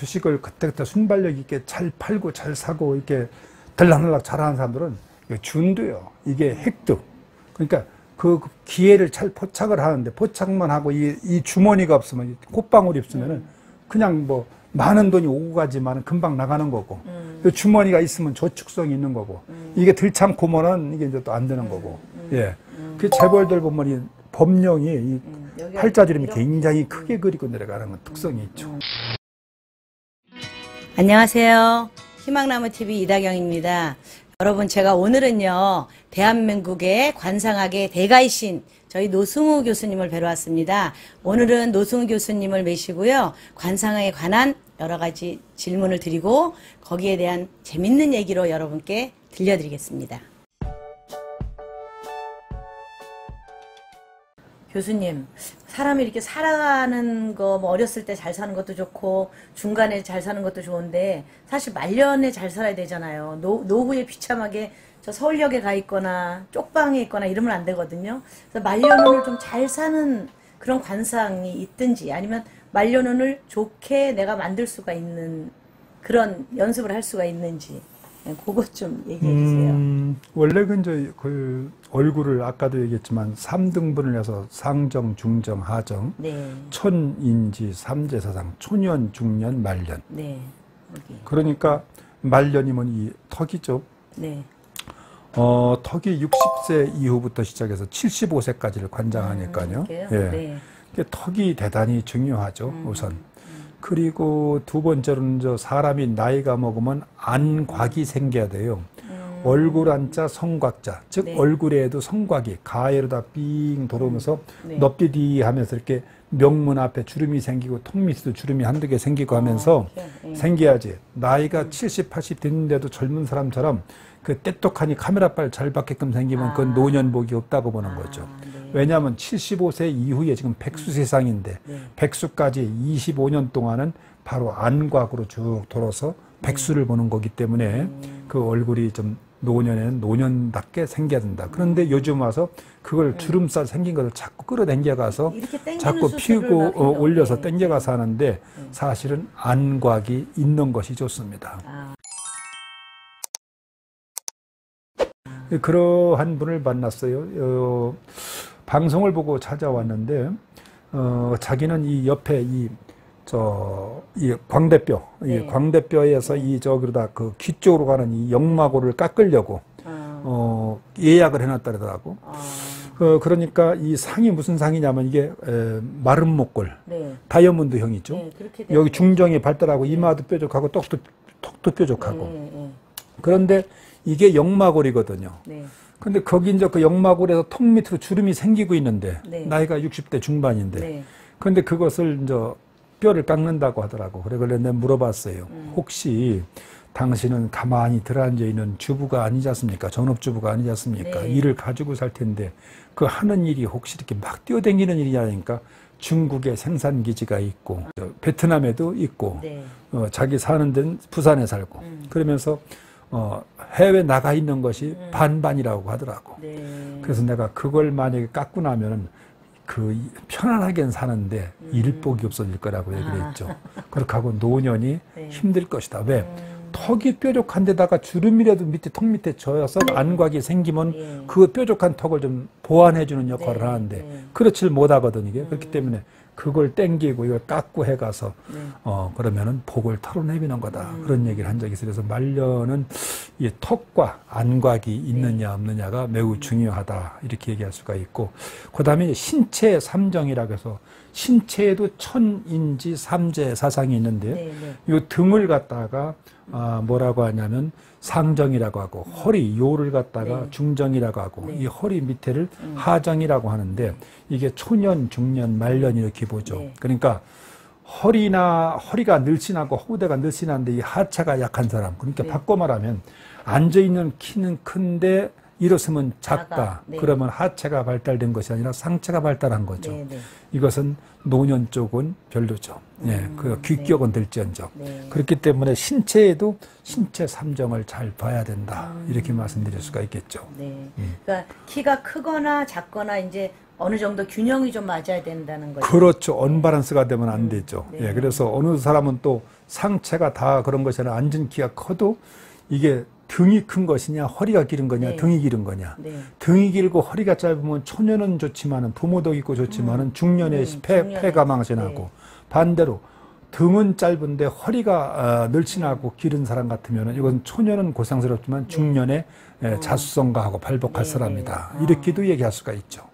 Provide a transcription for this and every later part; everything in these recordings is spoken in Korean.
주식을 그때그때 순발력 있게 잘 팔고 잘 사고 이렇게 들락날락 잘하는 사람들은 준도요. 이게 획득. 그러니까 그 기회를 잘 포착을 하는데 포착만 하고 이 주머니가 없으면 콧방울이 없으면은 그냥 뭐 많은 돈이 오고 가지만 금방 나가는 거고 주머니가 있으면 저축성이 있는 거고 이게 들창고면은 이게 이제 또 안 되는 거고 예. 그 재벌들 보면 이 법령이 이 팔자주름이 굉장히 크게 그리고 내려가는 특성이 있죠. 안녕하세요. 희망나무TV 이다경입니다. 여러분, 제가 오늘은요, 대한민국의 관상학의 대가이신 저희 노승우 교수님을 뵈러 왔습니다. 오늘은 노승우 교수님을 모시고요, 관상학에 관한 여러 가지 질문을 드리고 거기에 대한 재밌는 얘기로 여러분께 들려드리겠습니다. 교수님, 사람이 이렇게 살아가는 거, 뭐 어렸을 때 잘 사는 것도 좋고 중간에 잘 사는 것도 좋은데 사실 말년에 잘 살아야 되잖아요. 노후에 비참하게 저 서울역에 가 있거나 쪽방에 있거나 이러면 안 되거든요. 그래서 말년운을 좀 잘 사는 그런 관상이 있든지 아니면 말년운을 좋게 내가 만들 수가 있는 그런 연습을 할 수가 있는지 그것 좀 얘기해 주세요. 원래 그 얼굴을 아까도 얘기했지만 3등분을 해서 상정, 중정, 하정, 네. 촌인지, 삼재사상, 초년, 중년, 말년. 네. 여기. 그러니까 말년이면 이 턱이죠. 네. 턱이 60세 이후부터 시작해서 75세까지를 관장하니까요. 예. 네. 턱이 대단히 중요하죠, 우선. 그리고 두 번째로는 사람이 나이가 먹으면 안곽이 생겨야 돼요. 얼굴 안자, 성곽자. 즉, 네. 얼굴에도 성곽이 가에로다 삥 돌아오면서 네. 넙디디 하면서 이렇게 명문 앞에 주름이 생기고 턱 밑에도 주름이 한두 개 생기고 하면서 생겨야지. 나이가 70, 80 됐는데도 젊은 사람처럼 그 떼똑하니 카메라빨 잘 받게끔 생기면 그건 노년복이 없다고 보는 거죠. 네. 왜냐하면 75세 이후에 지금 백수 세상인데 백수까지 25년 동안은 바로 안곽으로 쭉 돌아서 백수를 보는 거기 때문에 그 얼굴이 좀 노년에는 노년답게 생겨야 된다. 그런데 요즘 와서 그걸 주름살 생긴 것을 자꾸 끌어당겨가서 자꾸 피우고 올려서 당겨가서 하는데 사실은 안곽이 있는 것이 좋습니다. 그러한 분을 만났어요. 방송을 보고 찾아왔는데 자기는 이 옆에 이 광대뼈, 이 광대뼈에서 그러다 그 귀 쪽으로 가는 이 역마고를 깎으려고 예약을 해놨다더라고. 그러니까 이 상이 무슨 상이냐면 이게 마른 목골, 다이아몬드형이죠. 여기 중정이 발달하고 이마도 뾰족하고 턱도 뾰족하고. 그런데 이게 역마골이거든요. 근데 거기 이제 그 역마골에서 턱 밑으로 주름이 생기고 있는데 나이가 60대 중반인데 근데 그것을 이제 뼈를 깎는다고 하더라고. 그래 내가 물어봤어요. 혹시 당신은 가만히 들어앉아 있는 주부가 아니지 않습니까? 전업주부가 아니지 않습니까? 일을 가지고 살 텐데 그 하는 일이 혹시 이렇게 막 뛰어다니는 일이냐니까 중국에 생산기지가 있고 베트남에도 있고 자기 사는 데는 부산에 살고 그러면서 해외 나가 있는 것이 반반이라고 하더라고. 그래서 내가 그걸 만약에 깎고 나면은 그 편안하게 사는데 일복이 없어질 거라고 얘기를 했죠. 그렇게 하고 노년이 힘들 것이다. 왜? 턱이 뾰족한 데다가 주름이라도 밑에 턱 밑에 져서 안곽이 생기면 그 뾰족한 턱을 좀 보완해주는 역할을 하는데 그렇지를 못하거든 이게. 그렇기 때문에 그걸 땡기고 이걸 깎고 해가서 그러면은 복을 털어내비는 거다. 그런 얘기를 한 적이 있어요. 그래서 말년은 이 턱과 안곽이 있느냐 없느냐가 매우 중요하다. 이렇게 얘기할 수가 있고 그 다음에 신체 삼정이라고 해서 신체에도 천인지 삼재 사상이 있는데 이 등을 갖다가 뭐라고 하냐면 상정이라고 하고 허리 요를 갖다가 중정이라고 하고 이 허리 밑에를 하정이라고 하는데 이게 초년, 중년, 말년 이렇게 보죠. 그러니까 허리가 늘씬하고 허우대가 늘씬한데 이 하체가 약한 사람. 그러니까 바꿔 말하면 앉아있는 키는 큰데 일어서면 작다. 그러면 하체가 발달된 것이 아니라 상체가 발달한 거죠. 이것은 노년 쪽은 별로죠. 그 귀격은 될지언정. 그렇기 때문에 신체에도 신체 삼정을 잘 봐야 된다. 이렇게 말씀드릴 수가 있겠죠. 그러니까 키가 크거나 작거나 이제 어느 정도 균형이 좀 맞아야 된다는 거죠. 그렇죠. 언밸런스가 되면 안 되죠. 그래서 어느 사람은 또 상체가 다 그런 것이 아니라 앉은 키가 커도 이게 등이 큰 것이냐 허리가 길은 거냐 네. 등이 길은 거냐. 네. 등이 길고 허리가 짧으면 초년은 좋지만은 부모도 있고 좋지만은 중년에 폐가 망신하고 네. 반대로 등은 짧은데 허리가 늘씬하고 기른 사람 같으면 이건 초년은 고생스럽지만 중년에 자수성가하고 발복할 네. 사람이다. 이렇게도 얘기할 수가 있죠.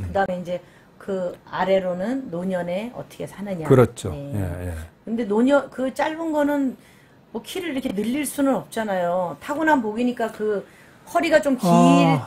그다음에 이제 그 아래로는 노년에 어떻게 사느냐. 그렇죠. 네. 예, 예. 근데 노년 그 짧은 거는 뭐 키를 이렇게 늘릴 수는 없잖아요. 타고난 복이니까 그 허리가 좀 길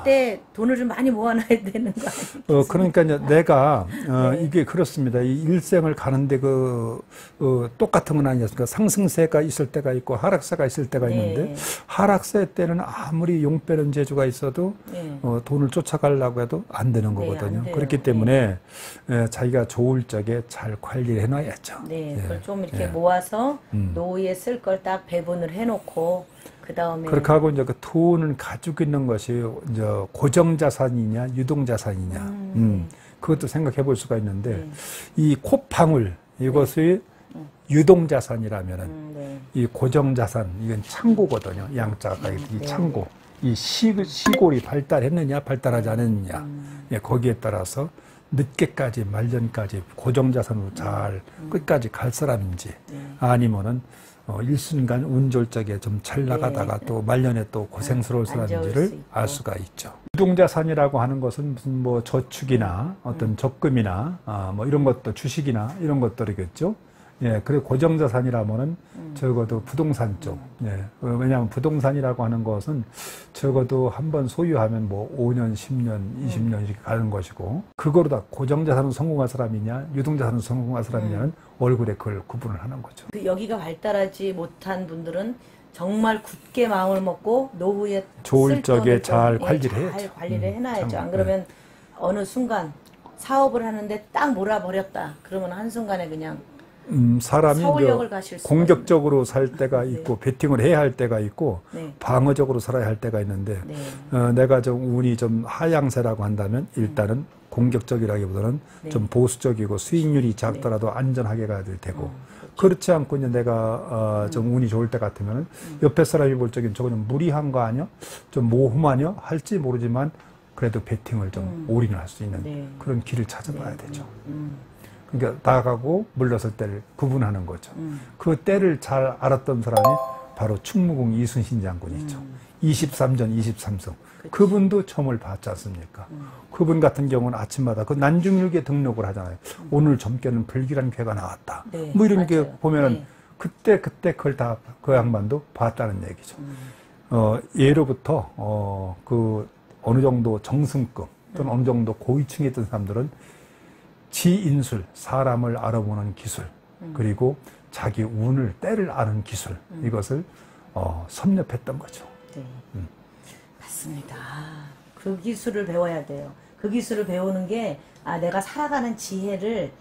때 돈을 좀 많이 모아놔야 되는 거 아니에요? 그러니까 이제 내가 네. 이게 그렇습니다. 이 일생을 가는데 똑같은 건 아니었습니까? 상승세가 있을 때가 있고 하락세가 있을 때가 네. 있는데 하락세 때는 아무리 용 빼는 재주가 있어도 네. 돈을 쫓아가려고 해도 안 되는 네, 거거든요. 안 돼요. 그렇기 때문에 자기가 좋을 적에 잘 관리를 해놔야죠. 네, 예. 그걸 좀 이렇게 예. 모아서 노후에 쓸 걸 딱 배분을 해놓고 그 다음에 그렇게 하고 이제 그 돈을 가지고 있는 것이 이제 고정자산이냐 유동자산이냐 그것도 생각해 볼 수가 있는데 이 콧방울 이것이 유동자산이라면은 네. 이 고정자산 이건 창고거든요. 양자가 이 창고 이 시골이 발달했느냐 발달하지 않았느냐 예, 거기에 따라서 늦게까지 말년까지 고정자산으로 잘 끝까지 갈 사람인지 아니면은 일순간 운 좋을 적에 좀 잘 나가다가 또 말년에 또 고생스러울 사람인지를 알 수가 있죠. 유동자산이라고 하는 것은 무슨 뭐 저축이나 어떤 적금이나 뭐 이런 것도 주식이나 이런 것들이겠죠. 예, 그리고 고정자산이라면은 적어도 부동산 쪽. 예, 왜냐하면 부동산이라고 하는 것은 적어도 한번 소유하면 뭐 5년, 10년, 20년 이렇게 가는 것이고, 그거로 다 고정자산은 성공할 사람이냐, 유동자산은 성공할 사람이냐는 얼굴에 그걸 구분을 하는 거죠. 그 여기가 발달하지 못한 분들은 정말 굳게 마음을 먹고 노후에 좋을 쓸 적에 돈을 잘 좀, 관리를 잘 해야죠. 관리를 해놔야죠. 참, 안 그러면 어느 순간 사업을 하는데 딱 몰아버렸다. 그러면 한순간에 그냥 사람이 서울역을 가실 수가 공격적으로 살 때가 있고 배팅을 해야 할 때가 있고 네. 방어적으로 살아야 할 때가 있는데 네. 내가 좀 운이 좀 하향세라고 한다면 일단은 공격적이라기보다는 좀 보수적이고 수익률이 작더라도 안전하게 가야 될 테고 그렇지 않고 이제 내가 좀 운이 좋을 때 같으면 옆에 사람이 볼 적엔 저거는 무리한 거 아니야? 좀 모험하냐? 할지 모르지만 그래도 배팅을 좀 올인할 수 있는 네. 그런 길을 찾아봐야 되죠. 그러니까 나가고 물러설 때를 구분하는 거죠. 그 때를 잘 알았던 사람이 바로 충무공 이순신 장군이죠. 23전 23승. 그분도 점을 봤지 않습니까? 그분 같은 경우는 아침마다 그 난중일기에 등록을 하잖아요. 오늘 점괘는 불길한 괴가 나왔다. 네, 뭐 이런 게 맞아요. 보면은 네. 그때 그걸 다 그 양반도 봤다는 얘기죠. 예로부터 그 어느 정도 정승급 또는 어느 정도 고위층에 있던 사람들은 지인술, 사람을 알아보는 기술, 그리고 자기 운을 때를 아는 기술, 이것을 섭렵했던 거죠. 네. 맞습니다. 그 기술을 배워야 돼요. 그 기술을 배우는 게 내가 살아가는 지혜를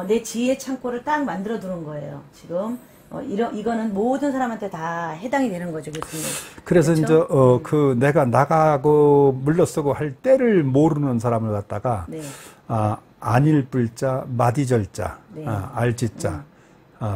내 지혜 창고를 딱 만들어 두는 거예요. 지금 이거는 모든 사람한테 다 해당이 되는 거죠, 교수님. 그래서 그렇죠? 이제 내가 나가고 물러서고 할 때를 모르는 사람을 갖다가 네. 안일불자, 마디절자, 네. 알지자,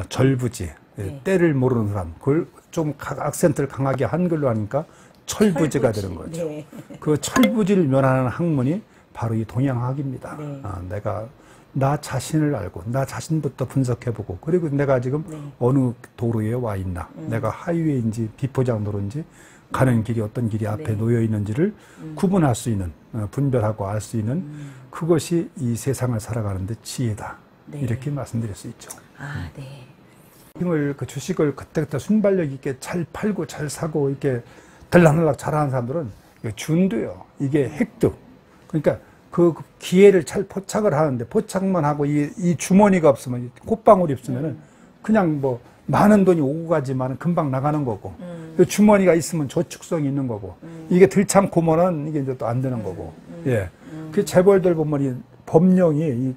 절부지, 네. 때를 모르는 사람, 그걸 좀 악센트를 강하게 한글로 하니까 철부지가 되는 거죠. 네. 그 철부지를 면하는 학문이 바로 이 동양학입니다. 네. 내가 나 자신을 알고 나 자신부터 분석해보고 그리고 내가 지금 네. 어느 도로에 와 있나 내가 하이웨이인지 비포장도로인지 가는 길이 어떤 길이 앞에 네. 놓여 있는지를 구분할 수 있는 분별하고 알 수 있는 그것이 이 세상을 살아가는데 지혜다. 네. 이렇게 말씀드릴 수 있죠. 네. 그 주식을 그때그때 순발력 있게 잘 팔고 잘 사고 이렇게 들락날락 잘하는 사람들은 준도요. 이게 획득. 그러니까 그 기회를 잘 포착을 하는데 포착만 하고 이 주머니가 없으면 콧방울이 없으면은 그냥 뭐 많은 돈이 오고 가지만 금방 나가는 거고 그 주머니가 있으면 저축성이 있는 거고 이게 들창고면은 이게 이제 또 안 되는 거고 예. 그 재벌들 보면 이 법령이 이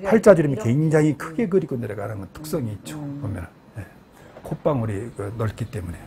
팔자주름이 굉장히 크게 그리고 내려가는 특성이 있죠. 보면 예. 콧방울이 넓기 때문에.